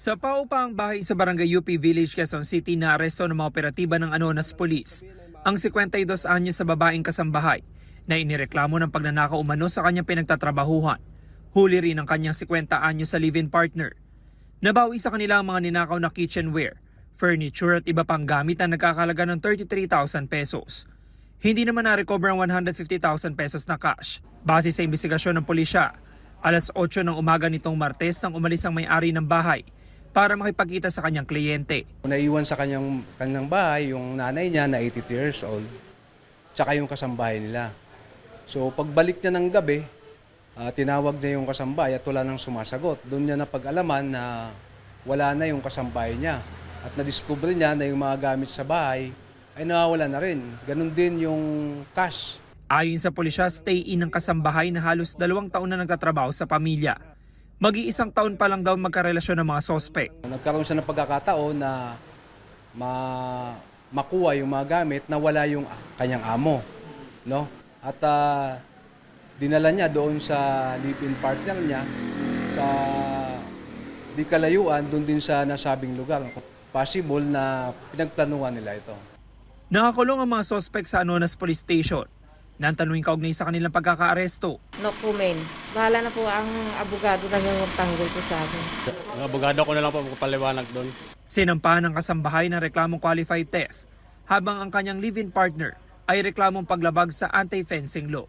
Sa paupaang bahay sa Barangay UP Village, Quezon City na aresto ng mga operatiba ng Anonas Police ang 52 anyos sa babaeng kasambahay na inireklamo ng pagnanakaw umano sa kanyang pinagtatrabahuhan. Huli rin ang kanyang 50 anyos sa live-in partner. Nabawi sa kanila ang mga ninakaw na kitchenware, furniture at iba pang gamit na nagkakalaga ng 33,000 pesos. Hindi naman na-recover ang 150,000 pesos na cash. Base sa investigasyon ng pulisya, alas 8 ng umaga nitong Martes nang umalis ang may-ari ng bahay para makipagkita sa kanyang kliyente. Naiwan sa kanyang bahay yung nanay niya na 82 years old, tsaka yung kasambahay nila. So pagbalik niya ng gabi, tinawag niya yung kasambahay at wala nang sumasagot. Doon niya napag-alaman na wala na yung kasambahay niya. At na-discover niya na yung mga gamit sa bahay ay nawawala na rin. Ganon din yung cash. Ayon sa pulisya, stay-in ng kasambahay na halos 2 taon na nagtatrabaho sa pamilya. Mag-iisang taon pa lang daw magkarelasyon ng mga sospek. Nagkaroon siya ng pagkakataon na makuha yung mga gamit na wala yung kanyang amo. No? At dinala niya doon sa live-in partner niya sa di kalayuan, doon din sa nasabing lugar. Possible na pinagplanuhan nila ito. Nakakulong ang mga sospek sa Anonas Police Station. Nang tanungin kaugnay sa kanilang pagkakaaresto. No comment. Bahala na po ang abogado na yung tanggol po sa akin. Ang abogado ko na lang po paliwanag doon. Sinampahan ng kasambahay ng reklamong qualified theft, habang ang kanyang live-in partner ay reklamong paglabag sa anti-fencing law.